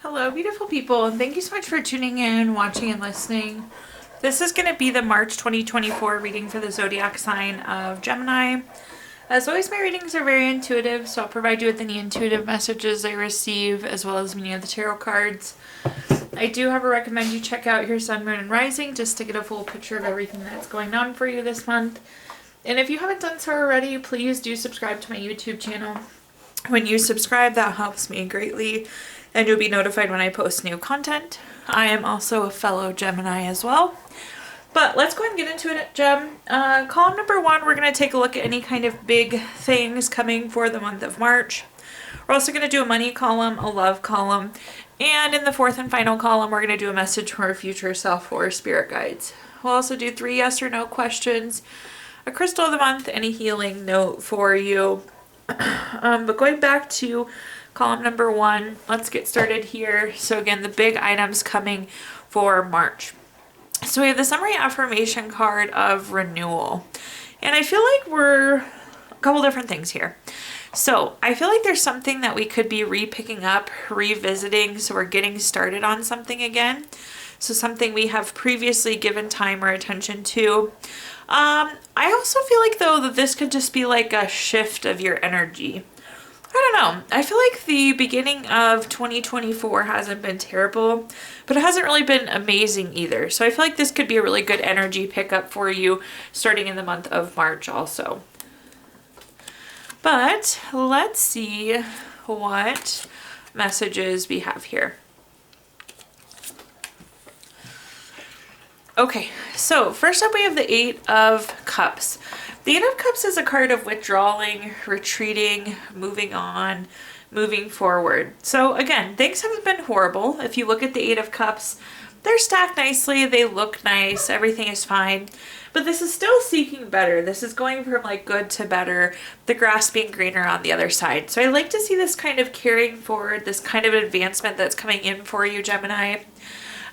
Hello, beautiful people, and thank you so much for tuning in, watching, and listening. This is going to be the March 2024 reading for the zodiac sign of Gemini. As always, my readings are very intuitive, so I'll provide you with any intuitive messages I receive, as well as meaning of the tarot cards. I do, however, recommend you check out your sun, moon, and rising just to get a full picture of everything that's going on for you this month. And if you haven't done so already, please do subscribe to my YouTube channel. When you subscribe, that helps me greatly, and you'll be notified when I post new content. I am also a fellow Gemini as well. But let's go ahead and get into it, Gem. Column number 1, we're going to take a look at any kind of big things coming for the month of March. We're also going to do a money column, a love column, and in the 4th and final column, we're going to do a message from our future self or spirit guides. We'll also do 3 yes or no questions, a crystal of the month, and a healing note for you. But going back to column number 1, let's get started here. So again, the big items coming for March. So we have the summary affirmation card of renewal. And I feel like we're a couple different things here. So I feel like there's something that we could be re-picking up, revisiting. So we're getting started on something again. So something we have previously given time or attention to. I also feel like though that this could just be like a shift of your energy. I don't know. I feel like the beginning of 2024 hasn't been terrible, but it hasn't really been amazing either. So I feel like this could be a really good energy pickup for you starting in the month of March also. But let's see what messages we have here. Okay, so first up we have the 8 of Cups. The 8 of Cups is a card of withdrawing, retreating, moving on, moving forward. So again, things haven't been horrible. If you look at the 8 of Cups, they're stacked nicely, they look nice, everything is fine. But this is still seeking better. This is going from like good to better, the grass being greener on the other side. So I like to see this kind of carrying forward, this kind of advancement that's coming in for you, Gemini.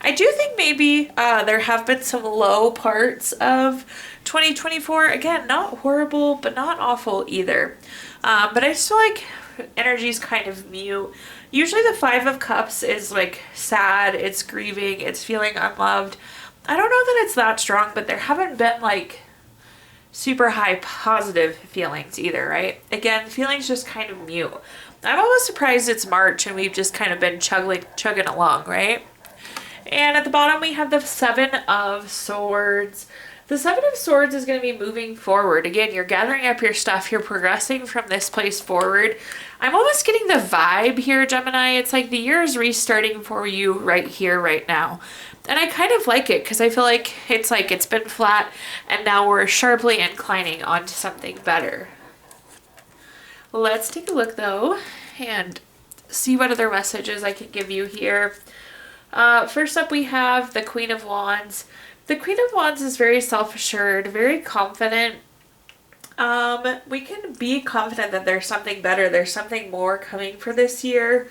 I do think maybe there have been some low parts of 2024. Again, not horrible, but not awful either. But I just feel like energy's kind of mute. Usually the 5 of Cups is like sad, it's grieving, it's feeling unloved. I don't know that it's that strong, but there haven't been like super high positive feelings either, right? Again, feelings just kind of mute. I'm almost surprised it's March and we've just kind of been chugging along, right? And at the bottom, we have the 7 of Swords. The 7 of Swords is going to be moving forward. Again, you're gathering up your stuff. You're progressing from this place forward. I'm almost getting the vibe here, Gemini. It's like the year is restarting for you right here, right now. And I kind of like it because I feel like it's been flat and now we're sharply inclining onto something better. Let's take a look, though, and see what other messages I can give you here. First up, we have the Queen of Wands. The Queen of Wands is very self-assured, very confident. We can be confident that there's something better, there's something more coming for this year.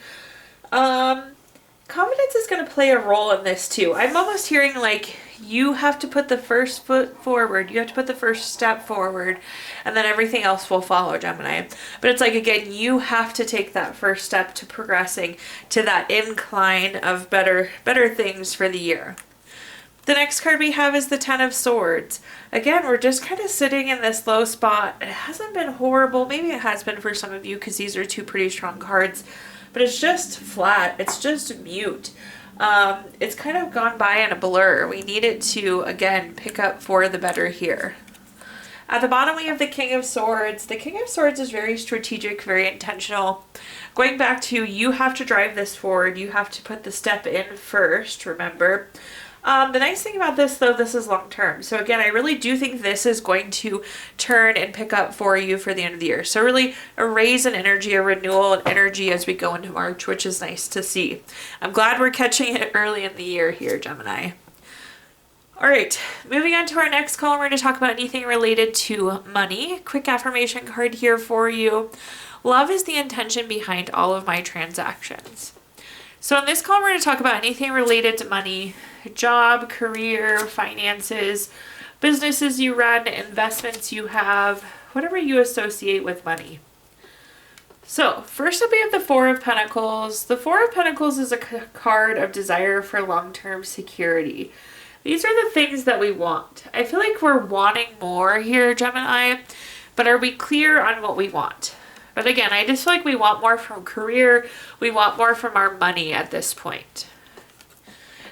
Confidence is going to play a role in this too. I'm almost hearing like you have to put the first foot forward, you have to put the first step forward, and then everything else will follow, Gemini. But it's like, again, you have to take that first step to progressing to that incline of better things for the year. The next card we have is the 10 of Swords. Again, we're just kind of sitting in this low spot. It hasn't been horrible. Maybe it has been for some of you because these are 2 pretty strong cards. But it's just flat. It's just mute. It's kind of gone by in a blur. We need it to, again, pick up for the better here. At the bottom, we have the King of Swords. The King of Swords is very strategic, very intentional. Going back to, you have to drive this forward. You have to put the step in first, remember. The nice thing about this, though, this is long term. So again, I really do think this is going to turn and pick up for you for the end of the year. So really a raise in energy, a renewal in energy as we go into March, which is nice to see. I'm glad we're catching it early in the year here, Gemini. All right, moving on to our next column, we're going to talk about anything related to money. Quick affirmation card here for you. Love is the intention behind all of my transactions. So in this column, we're going to talk about anything related to money, job, career, finances, businesses you run, investments you have, whatever you associate with money. So first up we have the Four of Pentacles. The Four of Pentacles is a card of desire for long-term security. These are the things that we want. I feel like we're wanting more here, Gemini, but are we clear on what we want? But again, I just feel like we want more from career. We want more from our money at this point.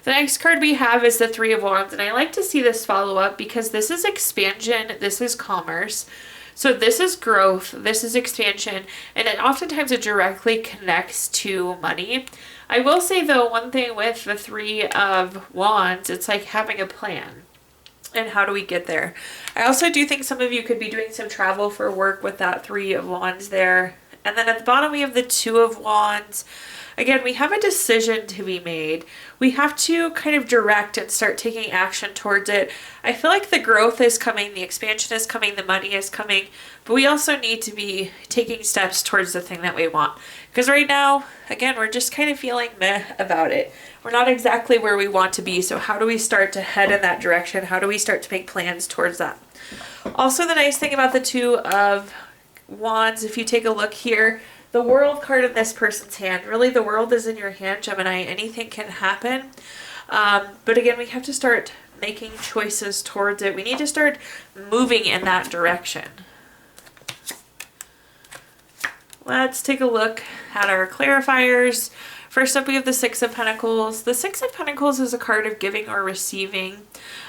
The next card we have is the Three of Wands, and I like to see this follow up because this is expansion, this is commerce. So this is growth, this is expansion, and oftentimes it directly connects to money. I will say though, one thing with the Three of Wands, it's like having a plan. And how do we get there? I also do think some of you could be doing some travel for work with that Three of Wands there. And then at the bottom we have the Two of Wands. Again, we have a decision to be made. We have to kind of direct and start taking action towards it. I feel like the growth is coming, the expansion is coming, the money is coming, but we also need to be taking steps towards the thing that we want. Because right now, again, we're just kind of feeling meh about it. We're not exactly where we want to be, so how do we start to head in that direction? How do we start to make plans towards that? Also, the nice thing about the Two of Wands, if you take a look here, the World card in this person's hand, really the world is in your hand, Gemini. Anything can happen. But again, we have to start making choices towards it. We need to start moving in that direction. Let's take a look at our clarifiers. First up, we have the Six of Pentacles. The Six of Pentacles is a card of giving or receiving.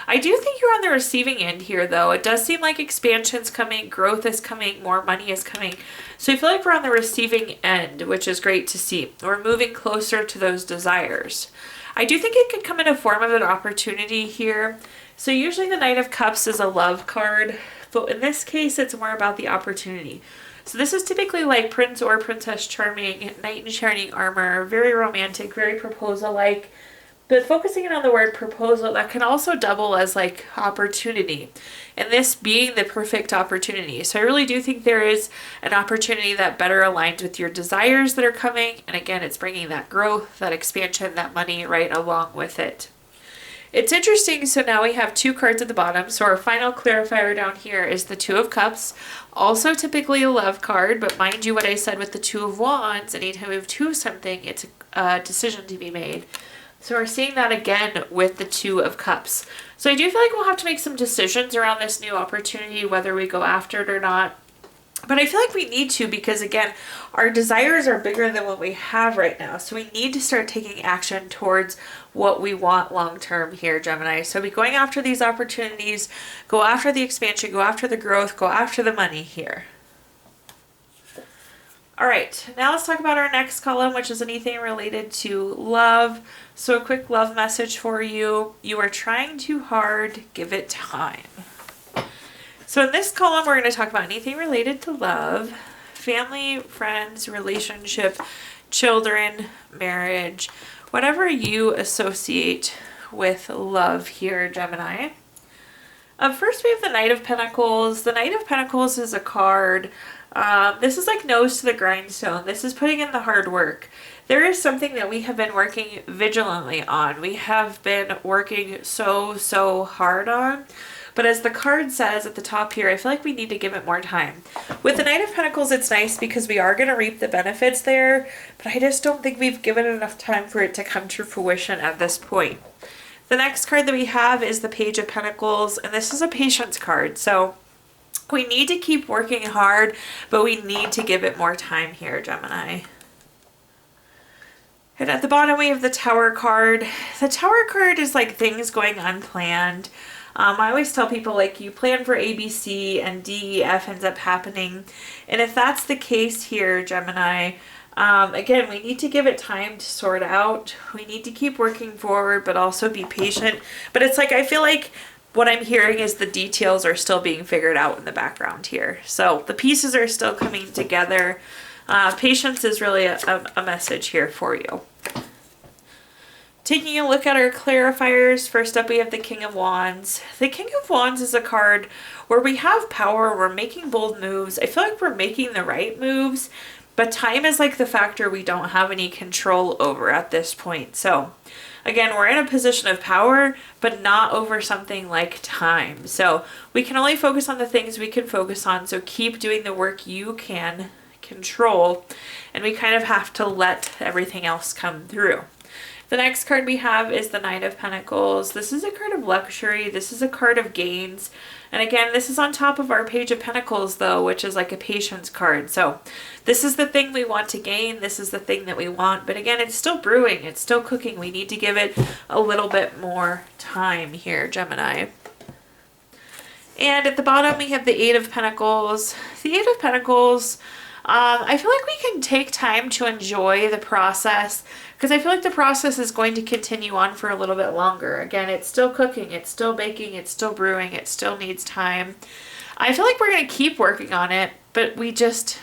I do think you're on the receiving end here, though. It does seem like expansion's coming, growth is coming, more money is coming. So I feel like we're on the receiving end, which is great to see. We're moving closer to those desires. I do think it could come in a form of an opportunity here. So usually the Knight of Cups is a love card, but in this case, it's more about the opportunity. So this is typically like Prince or Princess Charming, Knight in Shining Armor, very romantic, very proposal-like. But focusing in on the word proposal, that can also double as like opportunity. And this being the perfect opportunity. So I really do think there is an opportunity that better aligns with your desires that are coming. And again, it's bringing that growth, that expansion, that money right along with it. It's interesting, so now we have two cards at the bottom. So our final clarifier down here is the Two of Cups, also typically a love card, but mind you what I said with the Two of Wands, anytime we have two of something, it's a decision to be made. So we're seeing that again with the Two of Cups. So I do feel like we'll have to make some decisions around this new opportunity, whether we go after it or not. But I feel like we need to because, again, our desires are bigger than what we have right now. So we need to start taking action towards what we want long term here, Gemini. So be going after these opportunities, go after the expansion, go after the growth, go after the money here. All right, now let's talk about our next column, which is anything related to love. So a quick love message for you. You are trying too hard, give it time. So in this column, we're going to talk about anything related to love, family, friends, relationship, children, marriage, whatever you associate with love here, Gemini. First, we have the Knight of Pentacles. The Knight of Pentacles is a card. This is like nose to the grindstone. This is putting in the hard work. There is something that we have been working vigilantly on. We have been working so hard on. But as the card says at the top here, I feel like we need to give it more time. With the Knight of Pentacles, it's nice because we are going to reap the benefits there, but I just don't think we've given enough time for it to come to fruition at this point. The next card that we have is the Page of Pentacles, and this is a patience card. So we need to keep working hard, but we need to give it more time here, Gemini. And at the bottom, we have the Tower card. The Tower card is like things going unplanned. I always tell people, like, you plan for A, B, C, and D, E, F ends up happening. And if that's the case here, Gemini, again, we need to give it time to sort out. We need to keep working forward, but also be patient. But it's like, I feel like what I'm hearing is the details are still being figured out in the background here. So the pieces are still coming together. Patience is really a message here for you. Taking a look at our clarifiers, first up we have the King of Wands. The King of Wands is a card where we have power, we're making bold moves. I feel like we're making the right moves, but time is like the factor we don't have any control over at this point. So again, we're in a position of power, but not over something like time. So we can only focus on the things we can focus on, so keep doing the work you can control, and we kind of have to let everything else come through. The next card we have is the Nine of Pentacles. This is a card of luxury. This is a card of gains. And again, this is on top of our Page of Pentacles though, which is like a patience card. So this is the thing we want to gain. This is the thing that we want. But again, it's still brewing. It's still cooking. We need to give it a little bit more time here, Gemini. And at the bottom, we have the Eight of Pentacles. The Eight of Pentacles, I feel like we can take time to enjoy the process, because I feel like the process is going to continue on for a little bit longer. Again, it's still cooking, it's still baking, it's still brewing, it still needs time. I feel like we're going to keep working on it, but we just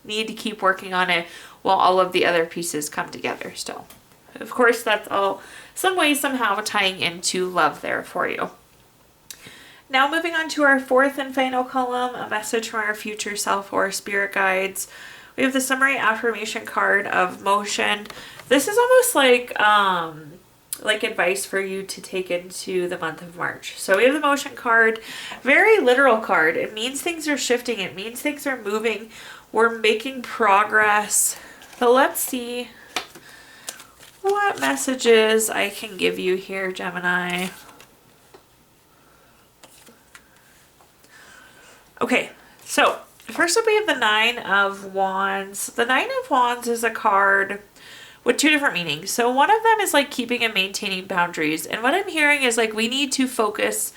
need to keep working on it while all of the other pieces come together still. Of course, that's all some way, somehow tying into love there for you. Now moving on to our fourth and final column, a message from our future self or spirit guides. We have the summary affirmation card of motion. This is almost like advice for you to take into the month of March. So we have the motion card, very literal card. It means things are shifting. It means things are moving. We're making progress. So let's see what messages I can give you here, Gemini. Okay, so first up we have the Nine of Wands. The Nine of Wands is a card with two different meanings. So one of them is like keeping and maintaining boundaries. And what I'm hearing is like we need to focus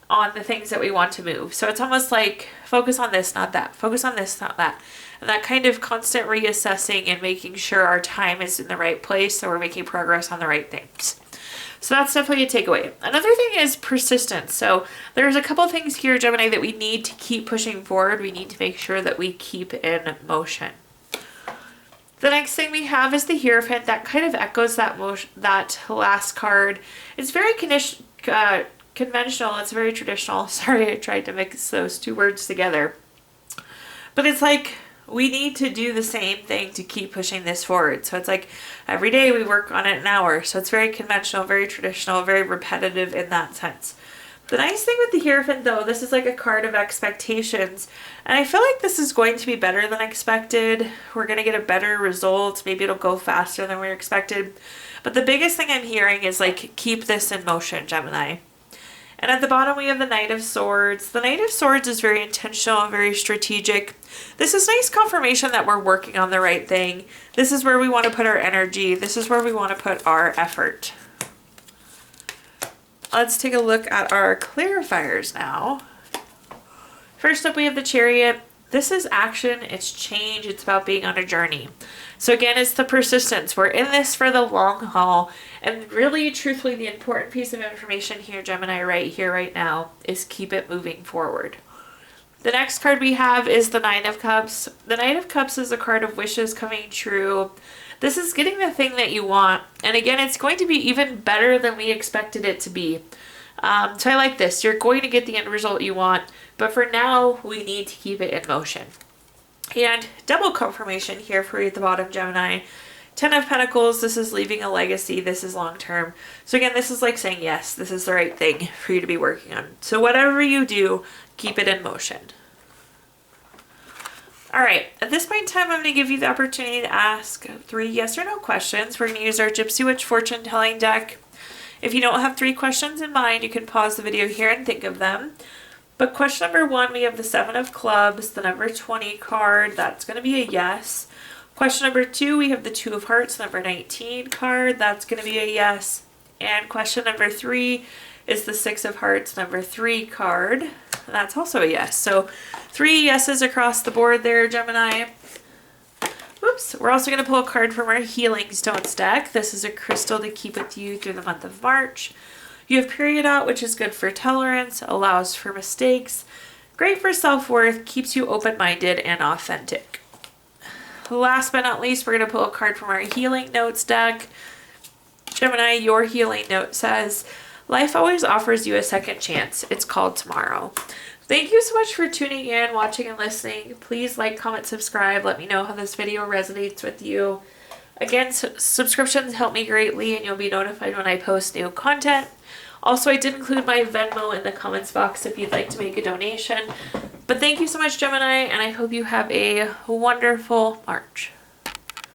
on the things that we want to move. So it's almost like focus on this, not that. Focus on this, not that. And that kind of constant reassessing and making sure our time is in the right place so we're making progress on the right things. So that's definitely a takeaway. Another thing is persistence. So there's a couple things here, Gemini, that we need to keep pushing forward. We need to make sure that we keep in motion. The next thing we have is the Hierophant. That kind of echoes that that last card. It's very conventional. It's very traditional. Sorry, I tried to mix those two words together. But it's like we need to do the same thing to keep pushing this forward. So it's like every day we work on it an hour. So it's very conventional, very traditional, very repetitive in that sense. The nice thing with the Hierophant though, this is like a card of expectations. And I feel like this is going to be better than expected. We're going to get a better result. Maybe it'll go faster than we expected. But the biggest thing I'm hearing is like, keep this in motion, Gemini. And at the bottom, we have the Knight of Swords. The Knight of Swords is very intentional, very strategic. This is nice confirmation that we're working on the right thing. This is where we want to put our energy. This is where we want to put our effort. Let's take a look at our clarifiers now. First up, we have the Chariot. This is action, it's change, it's about being on a journey. So again, it's the persistence. We're in this for the long haul. And really, truthfully, the important piece of information here, Gemini, right here, right now, is keep it moving forward. The next card we have is the Nine of Cups. The Nine of Cups is a card of wishes coming true. This is getting the thing that you want. And again, it's going to be even better than we expected it to be. So I like this. You're going to get the end result you want. But for now, we need to keep it in motion. And double confirmation here for you at the bottom, Gemini. 10 of Pentacles, this is leaving a legacy. This is long term. So again, this is like saying, yes, this is the right thing for you to be working on. So whatever you do, keep it in motion. All right, at this point in time, I'm going to give you the opportunity to ask 3 yes or no questions. We're going to use our Gypsy Witch fortune telling deck. If you don't have 3 questions in mind, you can pause the video here and think of them. But question number 1, we have the 7 of Clubs, the number 20 card. That's going to be a yes. Question number 2, we have the 2 of Hearts, number 19 card. That's going to be a yes. And question number 3 is the 6 of Hearts, number 3 card. That's also a yes. So 3 yeses across the board there, Gemini. Oops. We're also going to pull a card from our Healing Stones deck. This is a crystal to keep with you through the month of March. You have Period, which is good for tolerance, allows for mistakes, great for self-worth, keeps you open-minded and authentic. Last but not least, we're going to pull a card from our Healing Notes deck. Gemini, your healing note says, life always offers you a second chance. It's called tomorrow. Thank you so much for tuning in, watching, and listening. Please like, comment, subscribe. Let me know how this video resonates with you. Again, subscriptions help me greatly, and you'll be notified when I post new content. Also, I did include my Venmo in the comments box if you'd like to make a donation. But thank you so much, Gemini, and I hope you have a wonderful March.